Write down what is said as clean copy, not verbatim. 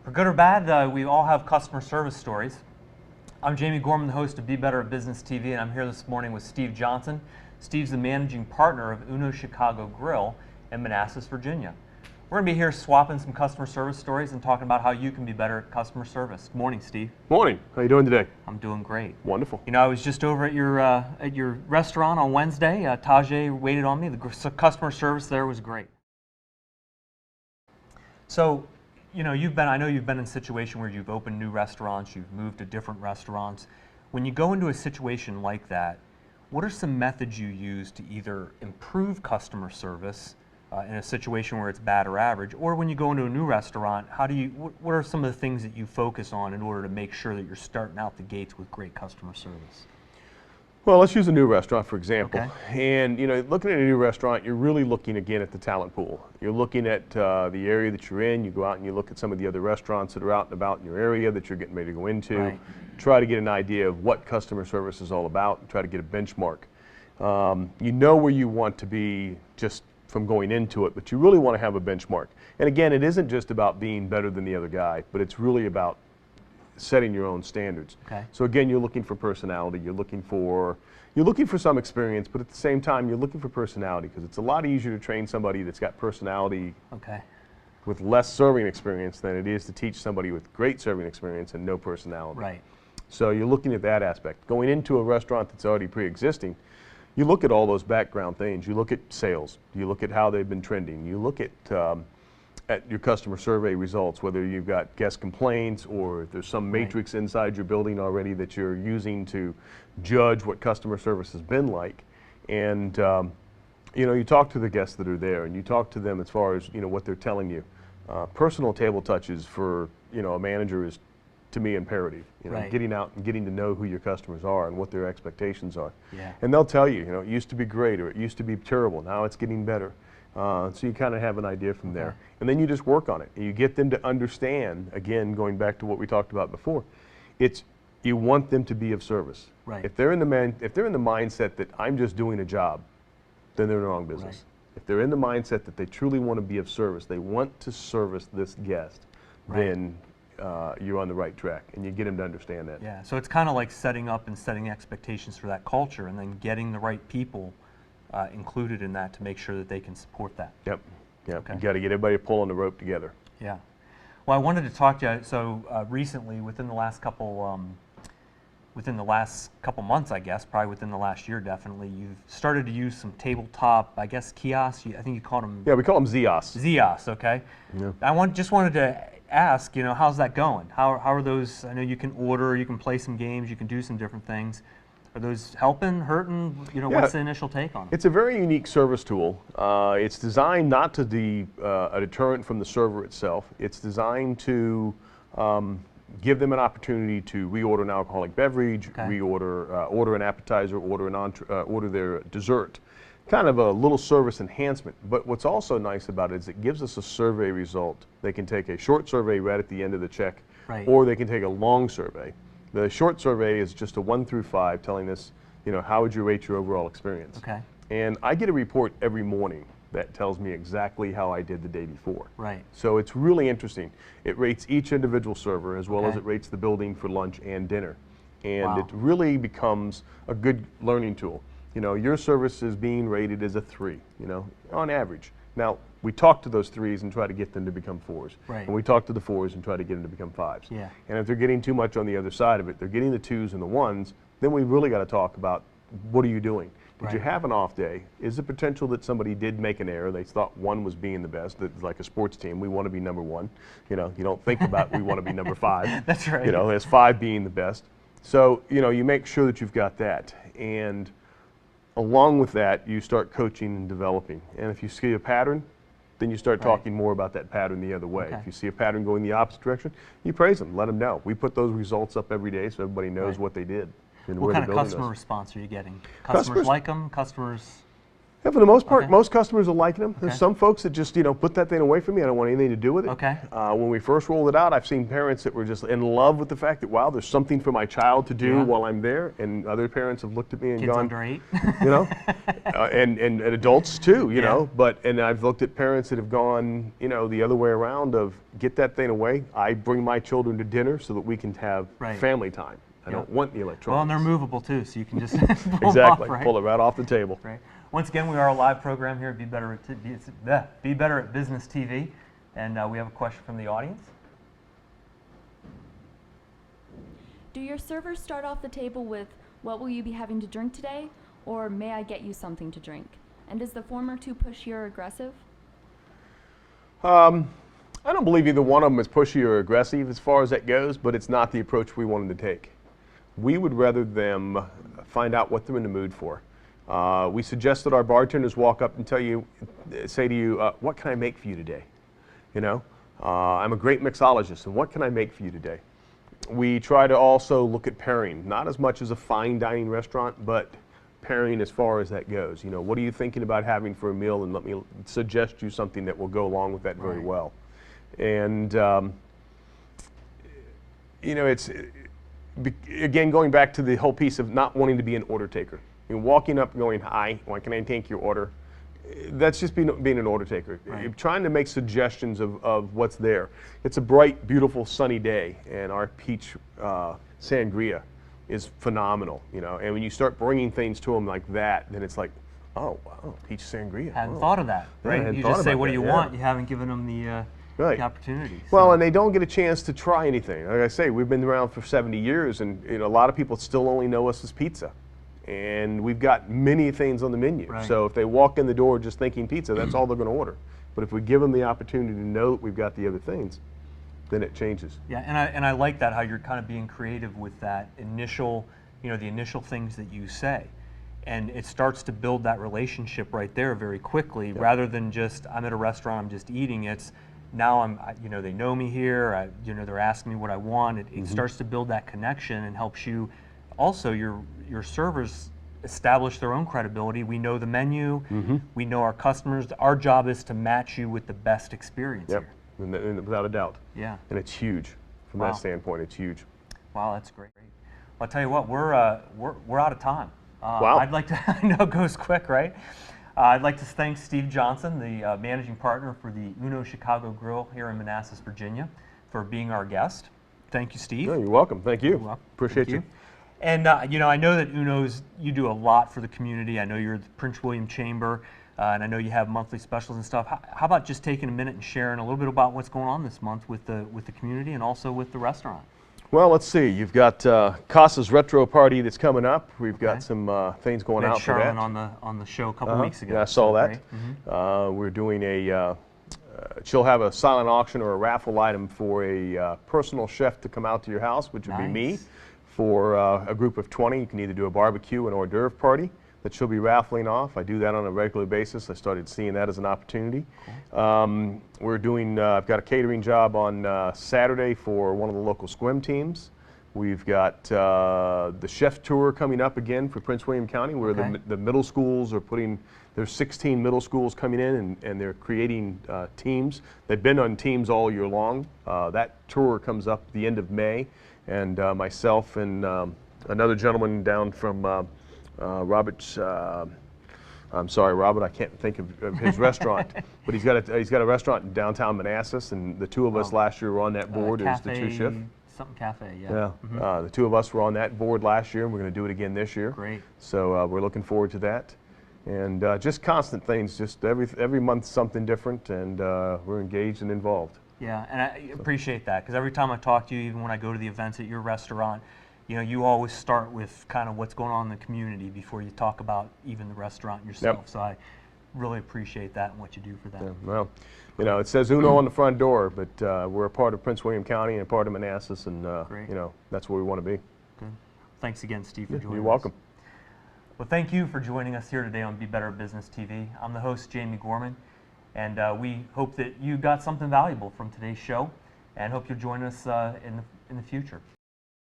For good or bad, we all have customer service stories. I'm Jamie Gorman, the host of Be Better at Business TV, and I'm here this morning with Steve Johnson. Steve's the managing partner of Uno Chicago Grill in Manassas, Virginia. We're going to be here swapping some customer service stories and talking about how you can be better at customer service. Good morning, Steve. Morning. How you doing today? I'm doing great. Wonderful. You know, I was just over at your restaurant on Wednesday. Tajay waited on me. The customer service there was great. So, you know, I know you've been in a situation where you've opened new restaurants, you've moved to different restaurants. When you go into a situation like that, what are some methods you use to either improve customer service in a situation where it's bad or average, or when you go into a new restaurant, what are some of the things that you focus on in order to make sure that you're starting out the gates with great customer service? Well, let's use a new restaurant, for example. Okay. And, you know, looking at a new restaurant, you're really looking again at the talent pool. You're looking at the area that you're in. You go out and you look at some of the other restaurants that are out and about in your area that you're getting ready to go into. Right. Try to get an idea of what customer service is all about and try to get a benchmark. You know where you want to be just from going into it, but you really want to have a benchmark. And again, it isn't just about being better than the other guy, but it's really about setting your own standards. Okay. So again, you're looking for personality, you're looking for some experience, but at the same time, you're looking for personality because it's a lot easier to train somebody that's got personality Okay. with less serving experience than it is to teach somebody with great serving experience and no personality. Right. So you're looking at that aspect. Going into a restaurant that's already pre-existing, you look at all those background things. You look at sales. You look at how they've been trending. You look at your customer survey results, whether you've got guest complaints or if there's some matrix inside your building already that you're using to judge what customer service has been like. And you know, you talk to the guests that are there and you talk to them as far as, you know, what they're telling you. Personal table touches for, you know, a manager is, to me, imperative. You know, Right. getting out and getting to know who your customers are and what their expectations are. Yeah. And they'll tell you, you know, it used to be great or it used to be terrible. Now it's getting better. So you kind of have an idea from there. And then you just work on it. You get them to understand, again, going back to what we talked about before, you want them to be of service. Right. If they're in the mindset that I'm just doing a job, then they're in the wrong business. Right. If they're in the mindset that they truly want to be of service, they want to service this guest, Right. then you're on the right track, and you get them to understand that. Yeah, so it's kind of like setting up and setting expectations for that culture and then getting the right people included in that to make sure that they can support that. Yep. Yep. Okay. You got to get everybody pulling the rope together. Yeah. Well, I wanted to talk to you, so recently, within the last couple months, I guess, probably within the last year, definitely, you've started to use some tabletop, I guess, kiosks. I think you called them. Yeah, we call them Zios. Zios, okay. Yeah. I just wanted to ask, you know, how's that going? How are those? I know you can order, you can play some games, you can do some different things. Are those helping, hurting? You know, Yeah. what's the initial take on it? It's a very unique service tool. It's designed not to be a deterrent from the server itself. It's designed to give them an opportunity to reorder an alcoholic beverage, Okay. order an appetizer, order their dessert. Kind of a little service enhancement. But what's also nice about it is it gives us a survey result. They can take a short survey right at the end of the check, Right. or they can take a long survey. The short survey is just a 1 through 5 telling us, you know, how would you rate your overall experience? Okay. And I get a report every morning that tells me exactly how I did the day before. Right. So it's really interesting. It rates each individual server as well as Okay. it rates the building for lunch and dinner. And Wow. it really becomes a good learning tool. You know, your service is being rated as a 3, you know, on average. Now, we talk to those 3s and try to get them to become 4s. Right. And we talk to the 4s and try to get them to become 5s. Yeah. And if they're getting too much on the other side of it, they're getting the 2s and the 1s, then we really got to talk about what are you doing? Did you Right. have an off day? Is the potential that somebody did make an error? They thought 1 was being the best. It's like a sports team. We want to be number 1. You know, you don't think about we want to be number 5. That's right. You know, as 5 being the best. So, you know, you make sure that you've got that. And along with that, you start coaching and developing. And if you see a pattern, then you start Right. talking more about that pattern the other way. Okay. If you see a pattern going the opposite direction, you praise them, let them know. We put those results up every day so everybody knows Right. what they did. And What where kind the of building customer is. response are you getting? Customers like them? Customers? Yeah, for the most part, Okay. most customers are liking them. There's Okay. some folks that just, put that thing away from me. I don't want anything to do with it. Okay. When we first rolled it out, I've seen parents that were just in love with the fact that, wow, there's something for my child to do Yeah. while I'm there. And other parents have looked at me and Kids gone, under 8. you know, and adults too, you Yeah. know. And I've looked at parents that have gone, the other way around of get that thing away. I bring my children to dinner so that we can have Right. family time. I Yeah. don't want the electronics. Well, and they're movable too, so you can just pull 'em Exactly. off, right? Pull it right off the table. Right. Once again, we are a live program here at Be Better at Business TV, and we have a question from the audience. Do your servers start off the table with, "What will you be having to drink today?" or "May I get you something to drink?" And is the former too pushy or aggressive? I don't believe either one of them is pushy or aggressive as far as that goes, but it's not the approach we want them to take. We would rather them find out what they're in the mood for. We suggest that our bartenders walk up and say to you, what can I make for you today? I'm a great mixologist, and what can I make for you today? We try to also look at pairing, not as much as a fine dining restaurant, but pairing as far as that goes. What are you thinking about having for a meal, and let me suggest you something that will go along with that very Right. well. And it's again going back to the whole piece of not wanting to be an order taker. Walking up and going, "Hi, why can I take your order?" That's just being an order taker. Right. Trying to make suggestions of what's there. It's a bright, beautiful, sunny day, and our peach sangria is phenomenal. And when you start bringing things to them like that, then it's like, oh wow, peach sangria. Hadn't Oh. thought of that, Yeah, I right? hadn't You thought just say, about "What do that, you yeah. want?" You haven't given them the Right. opportunity. Well, so- and they don't get a chance to try anything. Like I say, we've been around for 70 years, and a lot of people still only know us as pizza. And we've got many things on the menu. Right. So if they walk in the door just thinking pizza, that's all they're going to order. But if we give them the opportunity to know that we've got the other things, then it changes. Yeah, and I like that, how you're kind of being creative with that initial, the initial things that you say. And it starts to build that relationship right there very quickly, rather than just, I'm at a restaurant, I'm just eating. It's now they know me here, they're asking me what I want. It starts to build that connection and helps you, also your servers establish their own credibility. We know the menu, we know our customers. Our job is to match you with the best experience Yep, here. and without a doubt. Yeah. And it's huge. From Wow. that standpoint, it's huge. Wow, that's great. Well, I'll tell you what, we're out of time. Wow. I'd like to, I know it goes quick, right? I'd like to thank Steve Johnson, the managing partner for the Uno Chicago Grill here in Manassas, Virginia, for being our guest. Thank you, Steve. No, you're welcome. Thank you. You're welcome. Appreciate Thank you. And I know that you do a lot for the community. I know you're the Prince William Chamber, and I know you have monthly specials and stuff. How about just taking a minute and sharing a little bit about what's going on this month with the community and also with the restaurant? Well, let's see. You've got Casa's Retro Party that's coming up. We've got Okay. some things going We had out for that. Charlene on the show a couple weeks ago. Yeah, I saw So that. great. Mhm. We're doing she'll have a silent auction or a raffle item for a personal chef to come out to your house, which would be me, Nice. for a group of 20. You can either do a barbecue, an hors d'oeuvre party that she'll be raffling off. I do that on a regular basis. I started seeing that as an opportunity. We're doing, I've got a catering job on Saturday for one of the local swim teams. We've got the chef tour coming up again for Prince William County, where Okay. the middle schools are there's 16 middle schools coming in, and they're creating teams. They've been on teams all year long. That tour comes up the end of May, and myself and another gentleman down from Robert's, I'm sorry, Robert, I can't think of his restaurant, but he's got a restaurant in downtown Manassas, and the two of us Oh. last year were on that board as the two chefs. Something cafe, yeah. Yeah, the two of us were on that board last year, and we're going to do it again this year. Great. So we're looking forward to that, and just constant things, just every month something different, and we're engaged and involved. Yeah, and I appreciate that, because every time I talk to you, even when I go to the events at your restaurant, you always start with kind of what's going on in the community before you talk about even the restaurant yourself. Yep. So I really appreciate that and what you do for that. Yeah, well, it says Uno on the front door, but we're a part of Prince William County and a part of Manassas, and Great. that's where we want to be. Good. Thanks again, Steve, for joining You're us. welcome. Well, thank you for joining us here today on Be Better Business TV. I'm the host, Jamie Gorman, and we hope that you got something valuable from today's show, and hope you'll join us in the future.